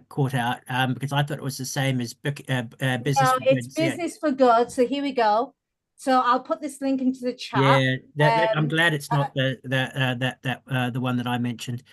Speaker 4: caught out, because I thought it was the same as Business for Good.
Speaker 1: It's Business for Good. So here we go. So I'll put this link into the chat.
Speaker 4: Yeah, I'm
Speaker 1: Um,
Speaker 4: glad it's not the one that I mentioned,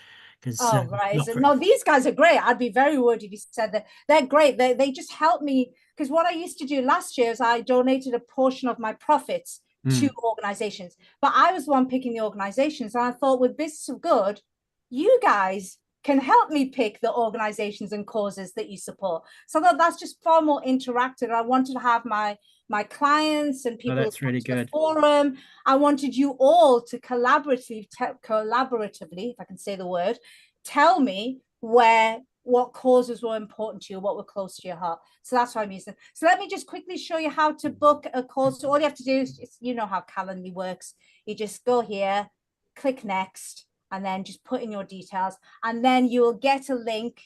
Speaker 4: because
Speaker 1: Oh, right.
Speaker 4: not for
Speaker 1: No, these guys are great. I'd be very worried if you said that. They're great. They just help me, because what I used to do last year is I donated a portion of my profits to organizations, but I was the one picking the organizations. And I thought, with Business of Good, you guys can help me pick the organizations and causes that you support. So that's just far more interactive. I wanted to have my clients and people
Speaker 4: that's really
Speaker 1: to the
Speaker 4: good.
Speaker 1: forum. I wanted you all to collaboratively, if I can say the word, tell me what causes were important to you, what were close to your heart. So that's why I'm using them. So let me just quickly show you how to book a course. So all you have to do is, you know how Calendly works. You just go here, click next, and then just put in your details. And then you will get a link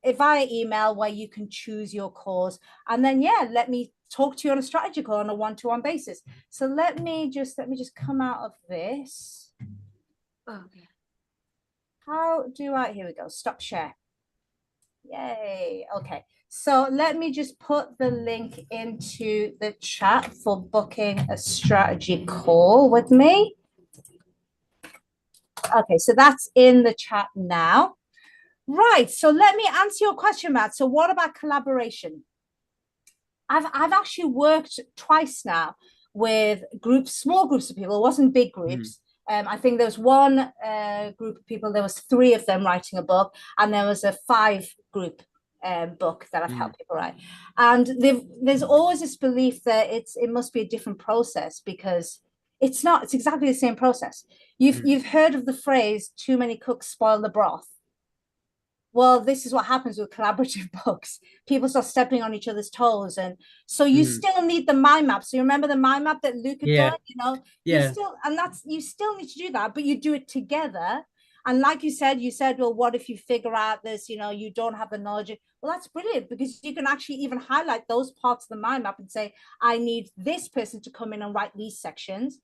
Speaker 1: via email where you can choose your course. And then, yeah, let me talk to you on a strategy call on a one-to-one basis. So let me just come out of this.
Speaker 2: Oh, yeah.
Speaker 1: How do I, here we go, stop share. Yay, okay. So let me just put the link into the chat for booking a strategy call with me. Okay, so that's in the chat now. Right, so let me answer your question, Matt. So what about collaboration? I've actually worked twice now with small groups of people. It wasn't big groups. I think there was one group of people, there was 3 of them writing a book, and there was a 5 group book that I've helped people write. And there's always this belief that it must be a different process, because it's not. It's exactly the same process. You've heard of the phrase, too many cooks spoil the broth. Well, this is what happens with collaborative books. People start stepping on each other's toes. And so you still need the mind map. So you remember the mind map that Luke had done, you still need to do that, but you do it together. And like you said, well, what if you figure out this, you don't have the knowledge? Well, that's brilliant, because you can actually even highlight those parts of the mind map and say, I need this person to come in and write these sections.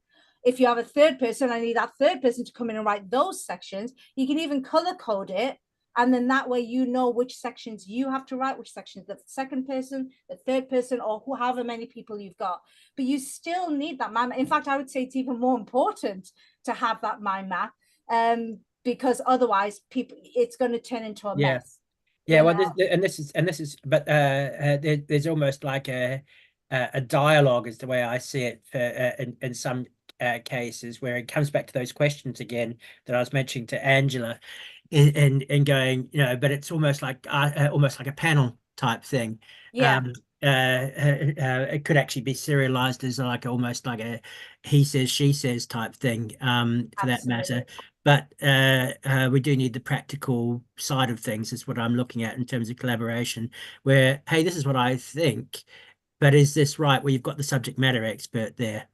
Speaker 1: If you have a third person, I need that third person to come in and write those sections. You can even color code it. And then that way, you know which sections you have to write, which sections the second person, the third person, or however many people you've got. But you still need that mind map. In fact, I would say it's even more important to have that mind map, because otherwise, it's going to turn into a mess.
Speaker 4: Yeah, well, this is, but there's almost like a dialogue, is the way I see it, for in some cases, where it comes back to those questions again that I was mentioning to Angela. And going, but it's almost like a panel type thing. It could actually be serialized as like almost like a he says, she says type thing, for that matter. But we do need the practical side of things, is what I'm looking at in terms of collaboration, where, hey, this is what I think, but is this right? Well, you've got the subject matter expert there.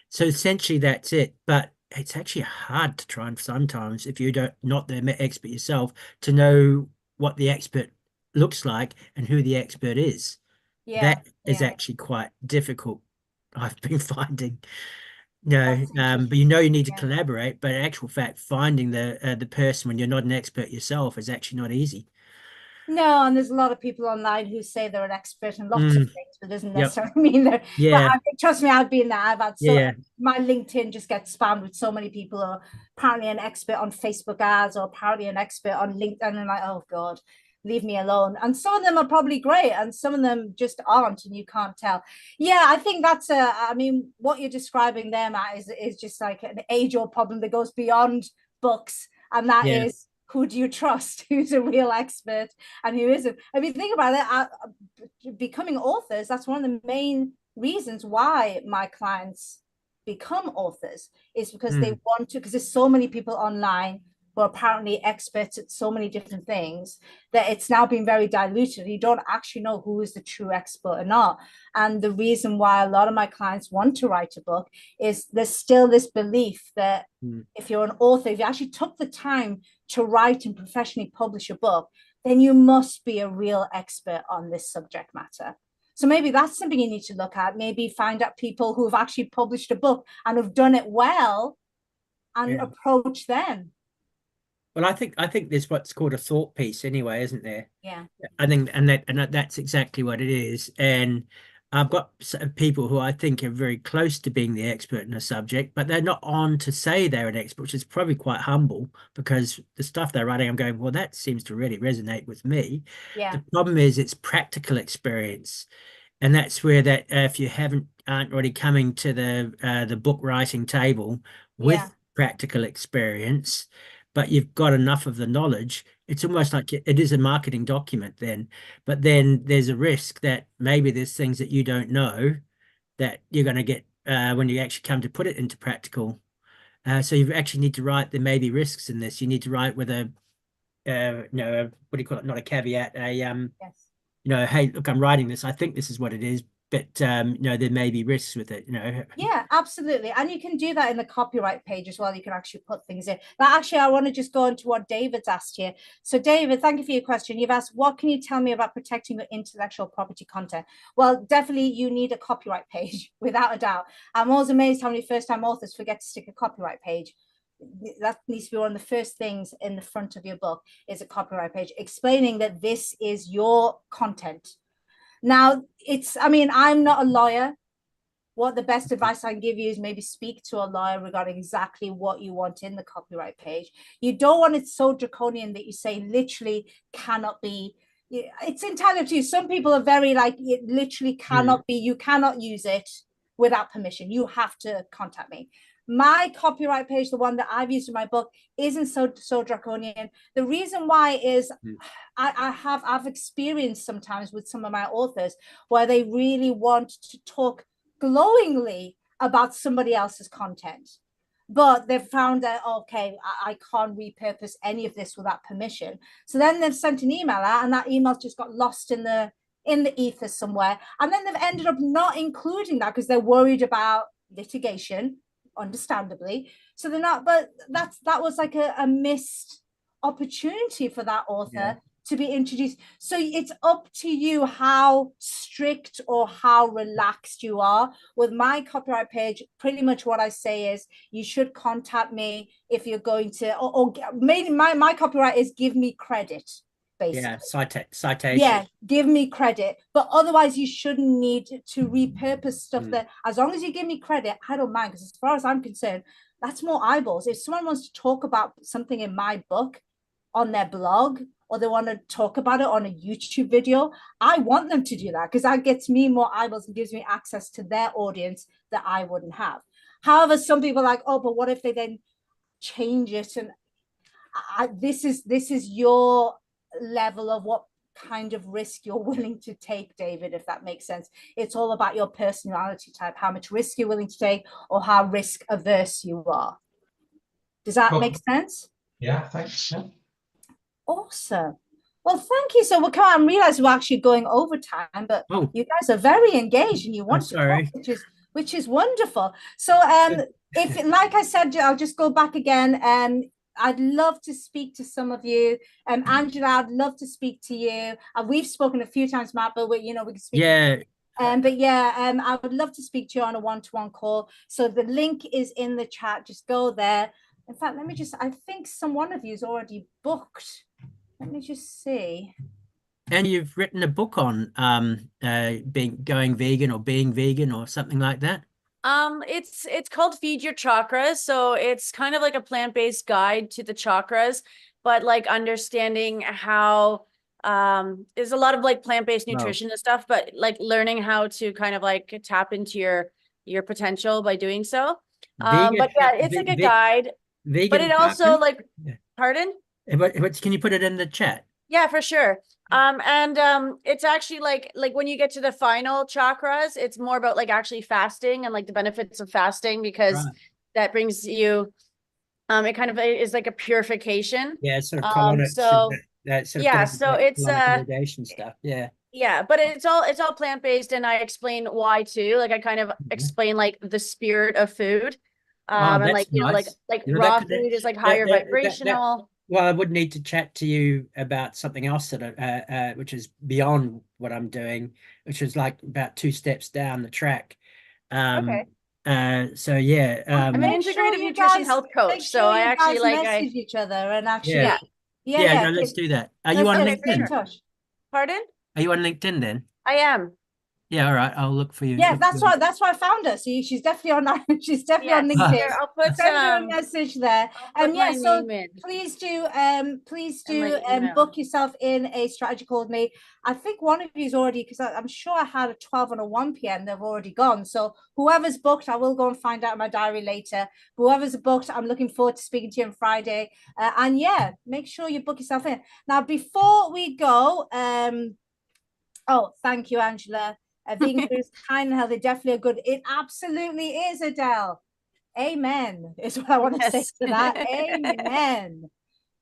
Speaker 4: So essentially that's it. But it's actually hard to try and sometimes, if you not the expert yourself, to know what the expert looks like and who the expert is. That is actually quite difficult, I've been finding. But you need to collaborate, but in actual fact, finding the person when you're not an expert yourself is actually not easy.
Speaker 1: No, and there's a lot of people online who say they're an expert in lots of things, but doesn't necessarily mean they're.
Speaker 4: Yeah.
Speaker 1: But trust me, I've been there. I've had my LinkedIn just gets spammed with so many people who are apparently an expert on Facebook ads, or apparently an expert on LinkedIn, and I'm like, oh God, leave me alone. And some of them are probably great, and some of them just aren't, and you can't tell. Yeah, I think that's what you're describing there, Matt, is just like an age-old problem that goes beyond books, and that is, who do you trust? Who's a real expert and who isn't? If you think about it, becoming authors, that's one of the main reasons why my clients become authors, is because they want to, because there's so many people online who are apparently experts at so many different things, that it's now been very diluted. You don't actually know who is the true expert or not. And the reason why a lot of my clients want to write a book is there's still this belief that if you're an author, if you actually took the time to write and professionally publish a book, then you must be a real expert on this subject matter. So maybe that's something you need to look at. Maybe find out people who have actually published a book and have done it well, and approach them.
Speaker 4: Well, I think there's what's called a thought piece anyway, isn't there?
Speaker 1: Yeah.
Speaker 4: I think, and that's exactly what it is. And I've got people who I think are very close to being the expert in a subject, but they're not on to say they're an expert, which is probably quite humble because the stuff they're writing, I'm going, well, that seems to really resonate with me.
Speaker 1: Yeah.
Speaker 4: The problem is it's practical experience. And that's where that if you aren't already coming to the book writing table with
Speaker 1: Yeah.
Speaker 4: practical experience, but you've got enough of the knowledge, it's almost like it is a marketing document then. But then there's a risk that maybe there's things that you don't know that you're going to get when you actually come to put it into practical. So you actually need to write there may be risks in this. You need to write with a what do you call it? Not a caveat,
Speaker 1: Yes.
Speaker 4: hey, look, I'm writing this. I think this is what it is, but there may be risks with it,
Speaker 1: Yeah, absolutely. And you can do that in the copyright page as well. You can actually put things in. But actually, I want to just go into what David's asked here. So, David, thank you for your question. You've asked, what can you tell me about protecting your intellectual property content? Well, definitely you need a copyright page, without a doubt. I'm always amazed how many first-time authors forget to stick a copyright page. That needs to be one of the first things in the front of your book is a copyright page explaining that this is your content. Now, I'm not a lawyer. What the best advice I can give you is maybe speak to a lawyer regarding exactly what you want in the copyright page. You don't want it so draconian that you say literally cannot be. It's entirely up to you. Some people are very like, it literally cannot be, you cannot use it without permission. You have to contact me. My copyright page, the one that I've used in my book, isn't so draconian. The reason why is I've experienced sometimes with some of my authors where they really want to talk glowingly about somebody else's content, but they've found that, okay, I can't repurpose any of this without permission. So then they've sent an email out and that email just got lost in the ether somewhere, and then they've ended up not including that because they're worried about litigation, understandably. So they're not, but that was like a missed opportunity for that author to be introduced. So it's up to you how strict or how relaxed you are. With my copyright page, pretty much what I say is you should contact me if you're going to, or maybe my copyright is give me credit, basically.
Speaker 4: Yeah, citation.
Speaker 1: Yeah, give me credit. But otherwise, you shouldn't need to repurpose stuff that, as long as you give me credit, I don't mind. Because as far as I'm concerned, that's more eyeballs. If someone wants to talk about something in my book on their blog, or they want to talk about it on a YouTube video, I want them to do that because that gets me more eyeballs and gives me access to their audience that I wouldn't have. However, some people are like, oh, but what if they then change it? And this is your level of what kind of risk you're willing to take, David, if that makes sense. It's all about your personality type, how much risk you're willing to take or how risk averse you are. Does that make sense?
Speaker 3: Yeah, thanks. Yeah.
Speaker 1: Awesome. Well, thank you. So we'll come out and realize we're actually going over time, but you guys are very engaged and you want to talk, which is wonderful. So if, like I said, I'll just go back again. I'd love to speak to some of you. Angela, I'd love to speak to you. We've spoken a few times, Matt, but we can speak.
Speaker 4: Yeah.
Speaker 1: I would love to speak to you on a one-to-one call. So the link is in the chat. Just go there. In fact, I think one of you is already booked. Let me just see.
Speaker 4: And you've written a book on going vegan or being vegan or something like that?
Speaker 2: It's called Feed Your Chakras. So it's kind of like a plant-based guide to the chakras, but like understanding how there's a lot of like plant-based nutrition and stuff, but like learning how to kind of like tap into your potential by doing so. But yeah, it's like a guide. Vegan, but it also like, pardon?
Speaker 4: Can you put it in the chat?
Speaker 2: Yeah, for sure. It's actually like when you get to the final chakras, it's more about like actually fasting and like the benefits of fasting, because that brings you, it kind of is like a purification.
Speaker 4: Yeah, sort of colonic.
Speaker 2: So it's
Speaker 4: irrigation stuff. Yeah.
Speaker 2: Yeah, but it's all plant-based, and I explain why too. Like I kind of explain like the spirit of food. And like, nice. like raw food is like higher vibrational.
Speaker 4: Well, I would need to chat to you about something else that which is beyond what I'm doing, which is like about 2 steps down the track.
Speaker 2: Okay.
Speaker 4: So yeah,
Speaker 2: I'm an integrative nutrition health coach, so I actually like
Speaker 1: message each other and actually
Speaker 4: no, let's do that. Are you on LinkedIn?
Speaker 2: Pardon?
Speaker 4: Are you on LinkedIn then?
Speaker 2: I am.
Speaker 4: Yeah, all right. I'll look for you.
Speaker 1: Yeah,
Speaker 4: Look
Speaker 1: that's
Speaker 4: for
Speaker 1: why I found her. See, she's definitely on she's definitely on
Speaker 2: Yes,
Speaker 1: LinkedIn.
Speaker 2: here, I'll put
Speaker 1: Send her a message there.
Speaker 2: I'll put my
Speaker 1: So
Speaker 2: name in.
Speaker 1: please do
Speaker 2: And my email.
Speaker 1: book yourself in a strategy call with me. I think one of you's already, because I'm sure I had a 12 and a 1 p.m. They've already gone. So whoever's booked, I will go and find out in my diary later. Whoever's booked, I'm looking forward to speaking to you on Friday. And yeah, make sure you book yourself in. Now, before we go, oh, thank you, Angela. Vegan food is kind and healthy, definitely a good. It absolutely is, Adele. Amen is what I want to say to that. Amen.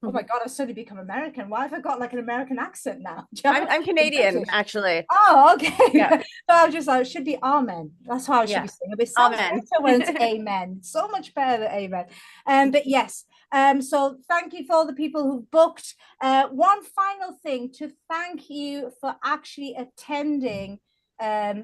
Speaker 1: Oh my God, I've suddenly become American. Why have I got like an American accent now?
Speaker 2: I'm Canadian, actually.
Speaker 1: Oh, okay.
Speaker 2: Yeah.
Speaker 1: So I was just like, it should be amen. That's how I should be saying it. It sounds
Speaker 2: Amen.
Speaker 1: better when it's amen. So much better than amen. But yes, so thank you for all the people who booked. One final thing to thank you for actually attending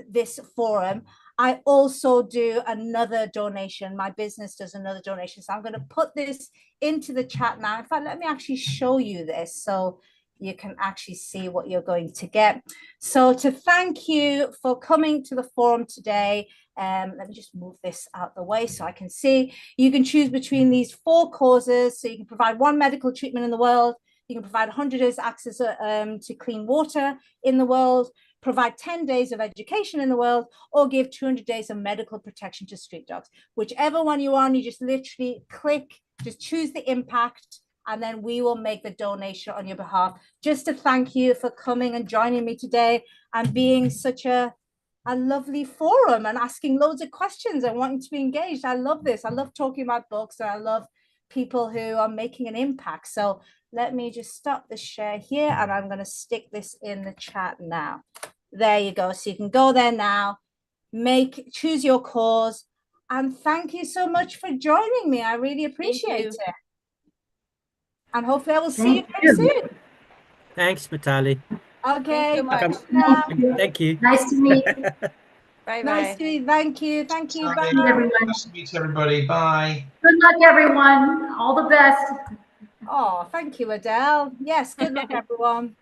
Speaker 1: this forum. I also do another donation. My business does another donation. So I'm going to put this into the chat now. In fact, let me actually show you this so you can actually see what you're going to get. So to thank you for coming to the forum today, let me just move this out the way so I can see. You can choose between these 4 causes. So you can provide 1 medical treatment in the world. You can provide 100 days access to clean water in the world, provide 10 days of education in the world, or give 200 days of medical protection to street dogs. Whichever one you want, you just literally click, just choose the impact, and then we will make the donation on your behalf. Just to thank you for coming and joining me today and being such a lovely forum and asking loads of questions and wanting to be engaged. I love this. I love talking about books, and I love people who are making an impact. So let me just stop the share here, and I'm going to stick this in the chat now. There you go. So you can go there now, choose your cause, and thank you so much for joining me. I really appreciate it. And hopefully I will see you very soon.
Speaker 4: Thanks, Mitali.
Speaker 1: Okay.
Speaker 4: Thank you.
Speaker 6: Nice to meet you.
Speaker 2: Bye-bye.
Speaker 1: Nice to meet you. Thank you. Thank you. Bye.
Speaker 6: Everyone.
Speaker 3: Nice to meet everybody. Bye.
Speaker 6: Good luck, everyone. All the best.
Speaker 1: Oh, thank you, Adele. Yes, good luck, everyone.